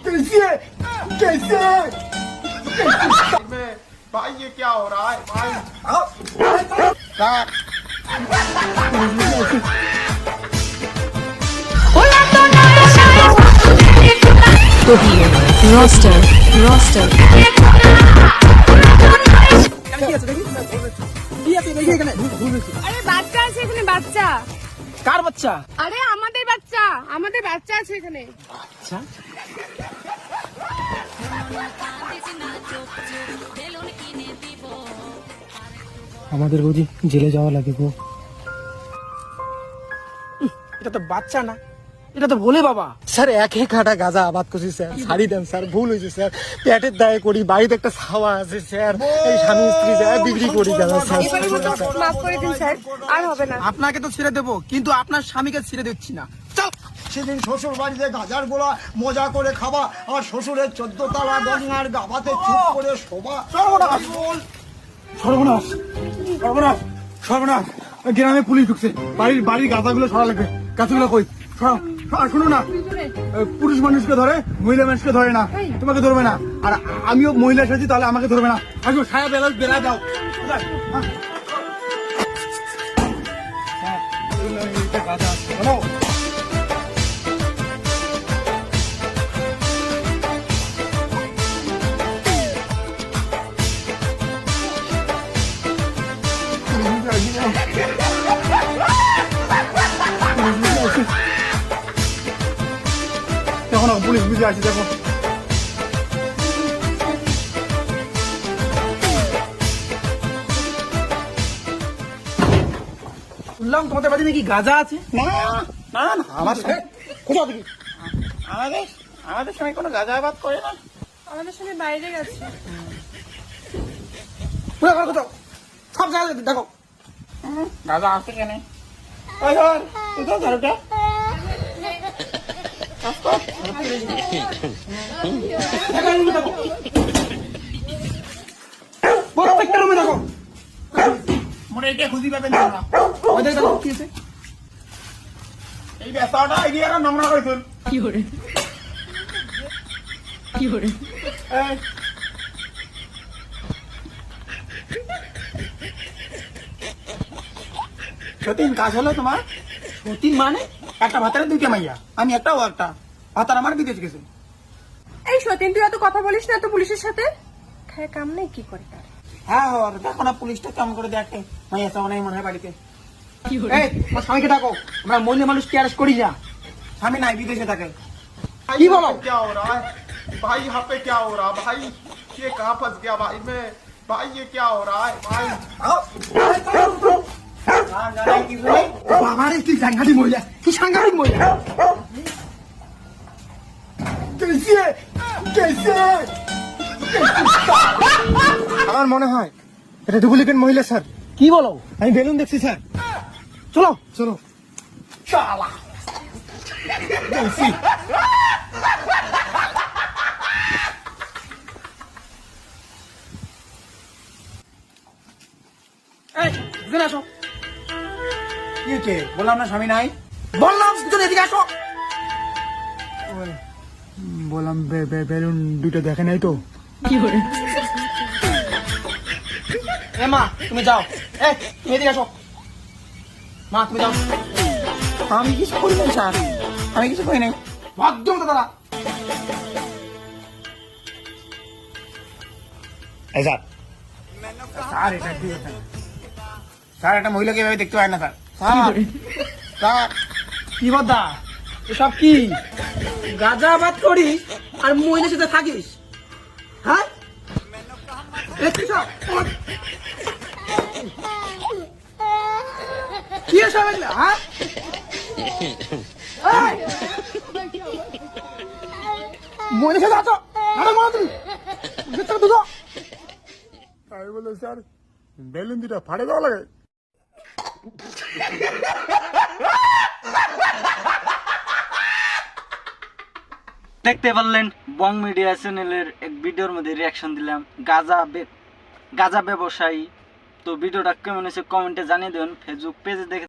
कैसे कैसे भाई ये क्या हो रहा है भाई? roster. আরে বাচ্চা আছে এখানে, বাচ্চা। কার বাচ্চা? আরে আমাদের বাচ্চা আছে এখানে। আচ্ছা আমাদের বৌদি জেলে যাওয়া লাগে গো। এটা তো বাচ্চা না, এটা তো ভোলে বাবা। স্যার এক কাটা গাঁজা আবাদ করছি স্যার, ছাড়ি দেন স্যার, ভুল হয়েছে স্যার, পেটের দায়ে করি, বাড়িতে একটা ছাওয়া আছে স্যার, এই স্বামী স্ত্রী যায় বিক্রি করি স্যার। মাফ করে দিন স্যার, আর হবে না। আপনাকে তো ছেড়ে দেবো, কিন্তু আপনার স্বামীকে ছেড়ে দিচ্ছি না। সেদিন শ্বশুর বাড়িতে গাজার গোলা মজা করে খাবা, আর শ্বশুরের 14 তলা গঙ্গার গাবাতে চুপ করে শোভা। সর্বনাশ সর্বনাশ সর্বনাশ সর্বনাশ, গ্রামে পুলিশ ঢুকছে, বাড়ির গাছাগুলো সরা লাগবে। গাছগুলো কই? শোনো না, পুরুষ মানুষকে ধরে, মহিলা মানুষকে ধরে না, তোমাকে ধরবে না। আর আমিও মহিলা সাথে, তাহলে আমাকে ধরবে না। আসো সায়া বেলা দাও। দেখো পুলিশ বুঝে আসি, দেখো শুনলাম তোমাদের বাড়ি নাকি গাঁজা আছে। না না না, আমার কোথাও দেখি আমাদের সঙ্গে কোনো গাঁজা আবাদ করে না। আমাদের সঙ্গে বাইরে গেছে। কোথাও সব জায়গায় দেখো গাঁজা আছে কেন? ওই ধর, তুই তো ধর ওটা। প্রত্যেকটা রুমে দেখো। মনে এটা খুঁজি পাবেন না। ওদের দেখো কি আছে। এই ব্যবসাটা এরিয়াটা নোংরা করে তুল। এই, সতীন কাজ হলো তোমার? সতীন মানে একটা ভাতারে দুইটা মাইয়া, আমি একটা ও একটা। ভাতার আমার বিদেশ গেছে। এই সতীন, তুই এত কথা বলিস না তো পুলিশের সাথে। খায় কাম নেই, কি করে তার? হ্যাঁ দেখো না, পুলিশটা কেমন করে দেখে, মাইয়া সামনে মনে হয় বাড়িতে। এই তোমার স্বামীকে ডাকো, আমরা মহিলা মানুষকে অ্যারেস্ট করি না। স্বামী নাই, বিদেশে থাকে। भाई কি বলো? क्या हो रहा है भाई? यहाँ पे क्या हो रहा है भाई? ये कहाँ फंस गया भाई मैं? भाई ये क्या हो रहा है भाई? বাবারে কি সাংঘাতিক মহিলা, কি সাংঘাতিক মহিলা। कैसे कैसे আমার মনে হয় এটা ডুপ্লিকেট মহিলা স্যার। কি বলো? আমি বেলুন দেখছি স্যার। চলো চলো শালা। এই এখানে আসো। কি হচ্ছে? বললাম না স্বামী নাই। বললাম দুজন এদিকে আসো। বললাম বেলুন দুটো দেখে নাই তো। এ মা তুমি যাও, এই তুমি এদিকে আসো। মা তুমি যাও। আমি কিছু করি নাই স্যার, আমি কিছু করি নাই। ভদ্র দাদা। এই স্যার, স্যার এটা কি হচ্ছে? স্যার একটা মহিলাকে এভাবে দেখতে হয় না স্যার। স্যার কি বদা এসব কি? গাঁজা আবাদ করিস আর মহিলার সাথে থাকিস? হ্যাঁ কি এসব এগুলা? হ্যাঁ মহিলার সাথে আছো, নাটক মারো তুমি। দুটো আমি বললাম স্যার বেলুন দুটা ফাড়ে দেওয়া লাগে। দেখতে পারলেন বং মিডিয়া চ্যানেলের এক ভিডিওর মধ্যে রিয়াকশন দিলাম গাঁজা ব্যবসায়ী। তো ভিডিওটা কেমন হয়েছে কমেন্টে জানিয়ে দেবেন। ফেসবুক পেজে দেখে